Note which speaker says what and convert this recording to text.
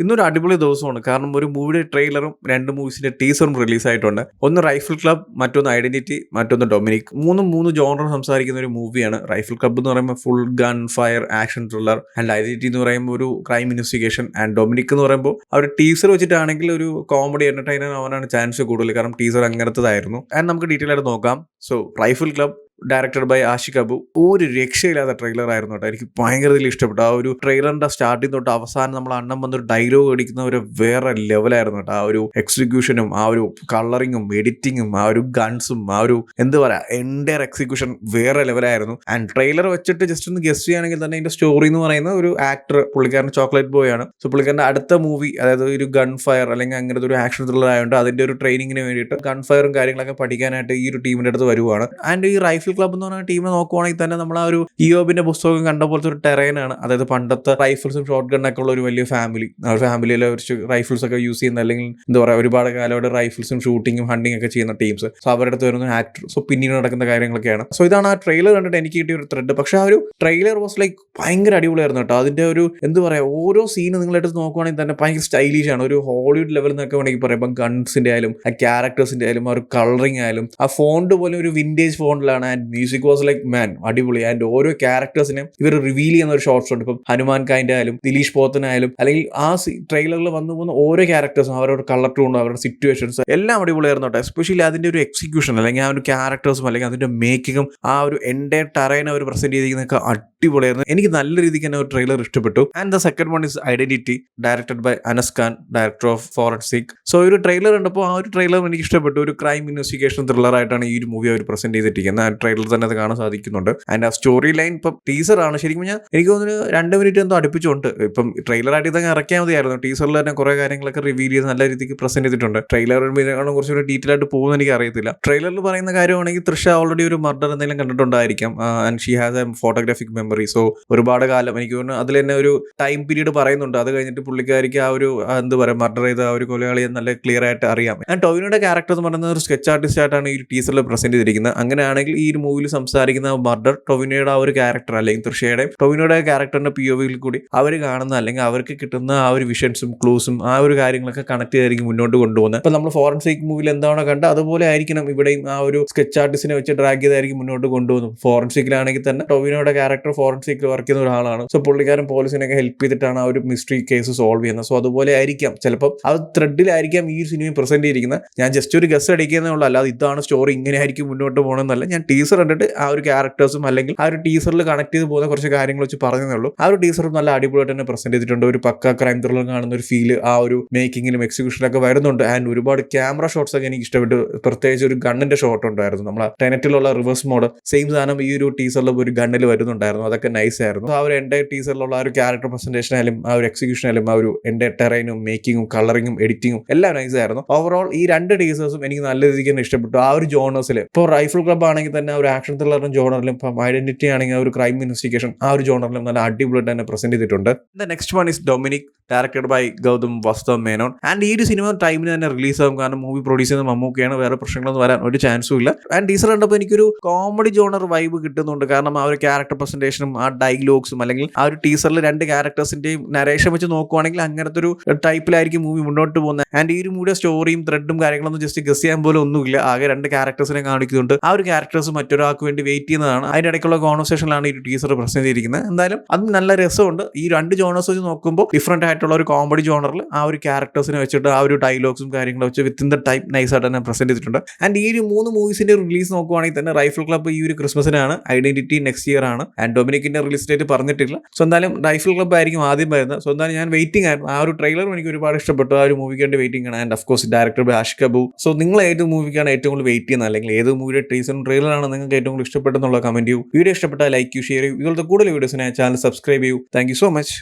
Speaker 1: ഇന്നൊരു അടിപൊളി ദിവസമാണ്. കാരണം ഒരു മൂവിയുടെ ട്രെയിലറും 2 മൂവീസിന്റെ ടീസറും റിലീസായിട്ടുണ്ട്. ഒന്ന് റൈഫിൾ ക്ലബ്, മറ്റൊന്ന് ഐഡന്റിറ്റി, മറ്റൊന്ന് ഡൊമിനിക്. മൂന്നും 3 ജോണർ സംസാരിക്കുന്ന ഒരു മൂവിയാണ്. റൈഫിൾ ക്ലബ് എന്ന് പറയുമ്പോൾ full gun fire action thriller, and identity എന്ന് പറയുമ്പോൾ ഒരു ക്രൈം ഇൻവെസ്റ്റിഗേഷൻ, ആൻഡ് ഡൊമിനിക് എന്ന് പറയുമ്പോൾ ആ ഒരു ടീസർ വെച്ചിട്ടാണെങ്കിൽ ഒരു കോമഡി എന്റർടൈനർ ആവാനാണ് ചാൻസ് കൂടുതൽ. കാരണം ടീസർ അങ്ങനത്തതായിരുന്നു. ആൻഡ് നമുക്ക് ഡീറ്റെയിൽ ആയിട്ട് നോക്കാം. So rifle club directed by Aashiq Abu. ഒരു രക്ഷയില്ലാത്ത ട്രെയിലർ ആയിരുന്നു കേട്ടോ. എനിക്ക് ഭയങ്കര ഇതിൽ ഇഷ്ടപ്പെട്ടു. ആ ഒരു ട്രെയിലറിന്റെ സ്റ്റാർട്ടിങ് തൊട്ട് അവസാനം നമ്മൾ അണ്ണം വന്നൊരു ഡയലോഗ് അടിക്കുന്ന ഒരു വേറെ ലെവലായിരുന്നു കേട്ടോ. ആ ഒരു എക്സിക്യൂഷനും ആ ഒരു കളറിങ്ങും എഡിറ്റിങ്ങും ആ ഒരു ഗൺസും ആ ഒരു എന്താ പറയാ എൻ്റയർ എക്സിക്യൂഷൻ വേറെ ലെവലായിരുന്നു. ആൻഡ് ട്രെയിലർ വെച്ചിട്ട് ജസ്റ്റ് ഒന്ന് ഗസ് ചെയ്യുകയാണെങ്കിൽ തന്നെ ഇതിന്റെ സ്റ്റോറി എന്ന് പറയുന്ന ഒരു ആക്ടർ, പുള്ളിക്കാരൻ ചോക്ലേറ്റ് ബോയ് ആണ്. സോ പുള്ളിക്കാരൻ്റെ അടുത്ത മൂവി, അതായത് ഒരു ഗൺ ഫയർ അല്ലെങ്കിൽ അങ്ങനത്തെ ഒരു ആക്ഷൻ ത്രില്ലർ ആയതുകൊണ്ട് അതിന്റെ ഒരു ട്രെയിനിങ്ങിന് വേണ്ടിയിട്ട് ഗൺ ഫയറും കാര്യങ്ങളൊക്കെ പഠിക്കാനായിട്ട് ഈ ഒരു ടീമിന്റെ അടുത്ത് വരുവാണ്. ആൻഡ് ഈ റൈഫിൾ ക്ലബ് എന്ന് പറഞ്ഞ ടീമിനെ നോക്കുവാണെങ്കിൽ തന്നെ നമ്മൾ ആ ഒരു ഇയോബിന്റെ പുസ്തകം കണ്ട പോലത്തെ ഒരു ടെറൈനാണ്. അതായത് പണ്ടത്തെ റൈഫിൾസും ഷോട്ട് ഗണ്ണൊക്കെ ഉള്ള ഒരു വലിയ ഫാമിലി. ആ ഒരു ഫാമിലിയിലെ കുറച്ച് റൈഫിൾസ് ഒക്കെ യൂസ് ചെയ്യുന്ന, അല്ലെങ്കിൽ എന്താ പറയുക, ഒരുപാട് കാലമായിട്ട് റൈഫിൾസും ഷൂട്ടിങ്ങും ഹണ്ടിങ് ഒക്കെ ചെയ്യുന്ന ടീംസ്. സോ അവരുടെ അടുത്ത് വരുന്ന ആക്ടർ. സോ പിന്നീട് നടക്കുന്ന കാര്യങ്ങളൊക്കെയാണ്. സോ ഇതാണ് ആ ട്രെയിലർ കണ്ടിട്ട് എനിക്ക് കിട്ടിയ ഒരു ത്രെഡ്. പക്ഷെ ആ ഒരു ട്രെയിലർ വാസ് ലൈക്ക് ഭയങ്കര അടിപൊളിയായിരുന്നു കേട്ടോ. അതിന്റെ ഒരു എന്താ പറയുക, ഓരോ സീന് നിങ്ങളെടുത്ത് നോക്കുവാണെങ്കിൽ തന്നെ ഭയങ്കര സ്റ്റൈലിഷ് ആണ്. ഒരു ഹോളിവുഡ് ലെവൽ എന്നൊക്കെ വേണമെങ്കിൽ പറയാം. ഇപ്പം ഗൺസിന്റെ ആയാലും ആ ക്യാരക്ടേഴ്സിന്റെ ആയാലും ആ ഒരു കളറിങ് ആയാലും ആ ഫോണ്ട് പോലെ ഒരു വിന്റേജ് ഫോണ്ടിലാണ്. And music was like man അടിപൊളി. ആൻഡ് ഓരോ ക്യാരക്ടേഴ്സിനെയും ഇവർ റിവീൽ ചെയ്യുന്ന ഒരു ഷോർട്സ് ഉണ്ട്. ഇപ്പം ഹനുമാൻ ഖാന്റെ ആയാലും ദിലീഷ് പോത്തനായാലും അല്ലെങ്കിൽ ആ ട്രെയിലറിൽ വന്നു പോകുന്ന ഓരോ ക്യാരക്ടേഴ്സും അവരുടെ കളർ ടൂണും അവരുടെ സിറ്റുവേഷൻസ് എല്ലാം അടിപൊളിയായിരുന്നു കേട്ടോ. എസ്പെഷ്യലി അതിന്റെ ഒരു എക്സിക്യൂഷൻ അല്ലെങ്കിൽ ആ ഒരു ക്യാരക്ടേഴ്സും അല്ലെങ്കിൽ അതിന്റെ മേക്കിങ്ങും ആ ഒരു എൻ്റെ ടറൈൻ അവർ പ്രസന്റ് ചെയ്തിരിക്കുന്നതൊക്കെ അടിപൊളിയായിരുന്നു. എനിക്ക് നല്ല രീതിക്ക് തന്നെ ഒരു ട്രെയിലർ ഇഷ്ടപ്പെട്ടു. And the second one is identity, directed by Anas Khan, director of forensic. So ഒരു ട്രെയിലർ കണ്ടപ്പോൾ ആ ഒരു ട്രെയിലർ എനിക്ക് ഇഷ്ടപ്പെട്ടു. ഒരു ക്രൈം ഇൻവെസ്റ്റിഗേഷൻ ത്രില്ലർ ആയിട്ടാണ് ഈ ഒരു മൂവി അവർ പ്രസന്റ് ചെയ്തിരിക്കുന്നത്. ആ ട്രെയിലർ തന്നെ അത് കാണാൻ സാധിക്കുന്നുണ്ട്. ആൻഡ് ആ സ്റ്റോറി ലൈൻ ഇപ്പം ടീസറാണ്. ശരിക്കും ഞാൻ എനിക്ക് തോന്നുന്നു 2 മിനിറ്റ് എന്തോ അടുപ്പിച്ചുണ്ട്. ഇപ്പം ട്രെയിലറായിട്ട് ഇതങ്ങ് ഇറക്കിയാൽ മതിയായിരുന്നു. ടീസറിൽ തന്നെ കുറെ കാര്യങ്ങളൊക്കെ റിവീൽ ചെയ്ത് നല്ല രീതിക്ക് പ്രസന്റ് ചെയ്തിട്ടുണ്ട്. ട്രെയിലർ ഇതിനെക്കാളും കുറച്ചുകൂടി ഡീറ്റെയിൽ ആയിട്ട് പോകുമെന്ന് എനിക്ക് അറിയത്തില്ല. ട്രെയിലറിൽ പറയുന്ന കാര്യമാണെങ്കിൽ തൃഷ ഓൾറെഡി ഒരു മർഡർ എന്തെങ്കിലും കണ്ടിട്ടുണ്ടായിരിക്കാം. And she has a photographic memory. So ഒരുപാട് കാലം എനിക്ക് തോന്നുന്നു അതിൽ തന്നെ ഒരു ടൈം പീരീഡ് പറയുന്നുണ്ട്. അത് കഴിഞ്ഞിട്ട് പുള്ളിക്കാരിക്ക് ആ ഒരു എന്താ പറയുക മർഡർ ചെയ്ത ആ ഒരു കൊലയാളിയെ നല്ല ക്ലിയർ ആയിട്ട് അറിയാം. ആൻഡ് ടോവിനോയുടെ ക്യാരക്ടർ എന്ന് പറയുന്നത് ഒരു സ്കെച്ച് ആർട്ടിസ്റ്റ് ആയിട്ടാണ് ഈ ടീസറിൽ പ്രസന്റ് ചെയ്തിരിക്കുന്നത്. അങ്ങനെയാണെങ്കിൽ ഈ ഒരു മൂവിയിൽ സംസാരിക്കുന്ന മർഡർ ടൊവിനോയുടെ ആ ഒരു ക്യാരക്ടർ അല്ലെങ്കിൽ തൃഷയുടെ ടൊവിനോയുടെ ക്യാരക്ടറിന്റെ POVയിൽ കൂടി അവർ കാണുന്ന അല്ലെങ്കിൽ അവർക്ക് കിട്ടുന്ന ആ ഒരു വിഷൻസും ക്ലൂസും ആ ഒരു കാര്യങ്ങളൊക്കെ കണക്ട് ചെയ്തായിരിക്കും മുന്നോട്ട് കൊണ്ടുപോകുന്നത്. ഇപ്പൊ നമ്മൾ ഫോറൻസിക് മൂവിയിൽ എന്താണോ കണ്ട അതുപോലെ ആയിരിക്കണം ഇവിടെയും ആ ഒരു സ്കെച്ച് ആർട്ടിസ്റ്റിനെ വെച്ച് ഡ്രാഗ് ചെയ്തായിരിക്കും മുന്നോട്ട് കൊണ്ടുപോകുന്നത്. ഫോറൻസിക്കിലാണെങ്കിൽ തന്നെ ടൊവിനോയുടെ ക്യാരക്ടർ ഫോറൻസിക്കിൽ വർക്ക് ചെയ്യുന്ന ഒരാളാണ്. സോ പുള്ളിക്കാരൻ പോലീസിനൊക്കെ ഹെൽപ്പ് ചെയ്തിട്ടാണ് ആ ഒരു മിസ്റ്ററി കേസ് സോൾവ് ചെയ്യുന്നത്. സോ അതുപോലെ ആയിരിക്കാം ചിലപ്പോൾ ആ ത്രെഡിലായിരിക്കാം ഈ ഒരു സിനിമ പ്രസന്റ് ചെയ്തിരിക്കുന്നത്. ഞാൻ ജസ്റ്റ് ഒരു ഗസ് അടിക്കുന്നേ ഉള്ളൂ, അല്ലാതെ ഇതാണ് സ്റ്റോറി ഇങ്ങനെ ആയിരിക്കും മുന്നോട്ട് പോകണമെന്നല്ല. ഞാൻ ടീസർ കണ്ടിട്ട് ആ ഒരു ക്യാരക്ടേഴ്സും അല്ലെങ്കിൽ ആ ഒരു ടീസറിൽ കണക്ട് ചെയ്ത് പോകുന്ന കുറച്ച് കാര്യങ്ങൾ വെച്ച് പറഞ്ഞതേ ഉള്ളൂ. ആ ഒരു ടീസറും നല്ല അടിപൊളിയായിട്ട് തന്നെ പ്രസന്റ് ചെയ്തിട്ടുണ്ട്. ഒരു പക്ക ക്രൈം ത്രില്ലർ കാണുന്ന ഒരു ഫീൽ ആ ഒരു മേക്കിങ്ങിലും എക്സിക്യൂഷനിലൊക്കെ വരുന്നുണ്ട്. ആൻഡ് ഒരുപാട് ക്യാമറ ഷോട്ട്സ് ഒക്കെ എനിക്ക് ഇഷ്ടപ്പെട്ടു. പ്രത്യേകിച്ച് ഒരു ഗണ്ണിന്റെ ഷോട്ട് ഉണ്ടായിരുന്നു. നമ്മളെ ടെനറ്റിലുള്ള റിവേഴ്സ് മോഡ് സെയിം സാധനം ഈ ഒരു ടീസറിൽ ഒരു ഗണ്ണിൽ വരുന്നുണ്ടായിരുന്നു. അതൊക്കെ നൈസ് ആയിരുന്നു. ആ ഒരു എൻ്റെ ടീസറിലുള്ള ആ ഒരു ക്യാരക്ടർ പ്രസന്റേഷൻ ആയാലും ആ ഒരു എക്സിക്യൂഷൻ ആയാലും ആ ഒരു എൻ്റെ ടെറൈനും മേക്കിങ്ങും കളറിങ്ങും എഡിറ്റിങ്ങും എല്ലാം നൈസ് ആയിരുന്നു. ഓവറോൾ ഈ 2 ടീസേഴ്സും എനിക്ക് നല്ല രീതിക്ക് തന്നെ ഇഷ്ടപ്പെട്ടു. ആ ഒരു ജോണേഴ്സിൽ ഇപ്പോൾ റൈഫിൾ ക്ലബ് ആണെങ്കിൽ തന്നെ ഒരു ആക്ഷൻ ത്രില്ലറിനും ജോണറിലും, ഇപ്പം ഐഡന്റിറ്റി ആണെങ്കിൽ ഒരു ക്രൈം ഇൻവെസ്റ്റിഗേഷൻ ആ ഒരു ജോണറിലും നല്ല അടിപൊളിയായിട്ട് തന്നെ പ്രസന്റ് ചെയ്തിട്ടുണ്ട്. Next one is Dominic, directed by Gautham Vasudev Menon. And ഈ ഒരു സിനിമ ടൈമിന് തന്നെ റിലീസ് ആകും. കാരണം മൂവി പ്രൊഡ്യൂസ് ചെയ്യുന്ന മമ്മൂക്കയാണ്. വേറെ പ്രശ്നങ്ങളൊന്നും വരാൻ ഒരു ചാൻസും ഇല്ല. ആൻഡ് ടീസർ കണ്ടപ്പോൾ എനിക്കൊരു കോമഡി ജോണർ വൈബ് കിട്ടുന്നുണ്ട്. കാരണം ആ ഒരു ക്യാരക്ടർ പ്രസന്റേഷനും ആ ഡയലോഗ്സും അല്ലെങ്കിൽ ആ ഒരു ടീസറിൽ 2 ക്യാരക്ടേഴ്സിന്റെയും നരേഷൻ വെച്ച് നോക്കുവാണെങ്കിൽ അങ്ങനത്തെ ഒരു ടൈപ്പിലായിരിക്കും മൂവി മുന്നോട്ട് പോകുന്നത്. ആൻഡ് ഈ ഒരു മൂവിയുടെ സ്റ്റോറിയും ത്രെഡും കാര്യങ്ങളൊന്നും ജസ്റ്റ് ഗസ് ചെയ്യാൻ പോലും ഒന്നുമില്ല. ആകെ 2 ക്യാരക്ടേഴ്സിനെ കാണിക്കുന്നുണ്ട്. ആ ഒരു ക്യാരക്ടേഴ്സ് മറ്റൊരാൾക്ക് വേണ്ടി വെയിറ്റ് ചെയ്യുന്നതാണ്. അതിന്റെ ഇടയ്ക്കുള്ള കോൺവെർസേഷനിലാണ് ഈ ടീസർ പ്രസന്റ് ചെയ്തിരിക്കുന്നത്. എന്തായാലും അതും നല്ല രസമുണ്ട്. ഈ 2 ജോണേഴ്സ് വെച്ച് നോക്കുമ്പോൾ ഡിഫറെന്റ് ആയിട്ടുള്ള ഒരു കോമഡി ജോണറിൽ ആ ഒരു ക്യാരക്ടേഴ്സിനെ വെച്ചിട്ട് ആ ഒരു ഡയലോഗ്സും കാര്യങ്ങളും വെച്ച് വിത്തിൻ ദ ടൈം നൈസ് ആയിട്ട് തന്നെ പ്രസന്റ് ചെയ്തിട്ടുണ്ട്. ആൻഡ് ഈ ഒരു 3 മൂവീസിന്റെ റിലീസ് നോക്കുവാണെങ്കിൽ തന്നെ റൈഫിൾ ക്ലബ് ഈ ഒരു ക്രിസ്മസിനാണ്, ഐഡന്റിറ്റി നെക്സ്റ്റ് ഇയർ ആണ്, ആൻഡ് ഡൊമിനിക്കിന്റെ റിലീസ് ഡേറ്റ് പറഞ്ഞിട്ടില്ല. സോ എന്തായാലും റൈഫിൾ ക്ലബ് ആയിരിക്കും ആദ്യം വരുന്നത്. സോ എന്തായാലും ഞാൻ വെയിറ്റിംഗ് ആയിരുന്നു. ആ ഒരു ട്രെയിലറും എനിക്ക് ഒരുപാട് ഇഷ്ടപ്പെട്ടു. ആ ഒരു മൂവിക്ക് വേണ്ടി വെയിറ്റിംഗ് ആണ്. And of course director by Aashiq Abu. So നിങ്ങൾ ഏത് മൂവിക്കാണ് ഏറ്റവും കൂടുതൽ വെയിറ്റ് ചെയ്യുന്നത്, അല്ലെങ്കിൽ ഏത് മൂവിയുടെ ടീസറും ട്രെയിലറാണ് നിങ്ങൾക്ക് ഏറ്റവും കൂടുതൽ ഇഷ്ടപ്പെട്ടെന്നുള്ള കമന്റ് ചെയ്യൂ. വീഡിയോ ഇഷ്ടപ്പെട്ടാൽ ലൈക്ക് ചെയ്യൂ, ഷെയർ ചെയ്യൂ. ഇതുപോലത്തെ കൂടുതൽ വീഡിയോസിനായി ചാനൽ സബ്സ്ക്രൈബ് ചെയ്യൂ. Thank you so much.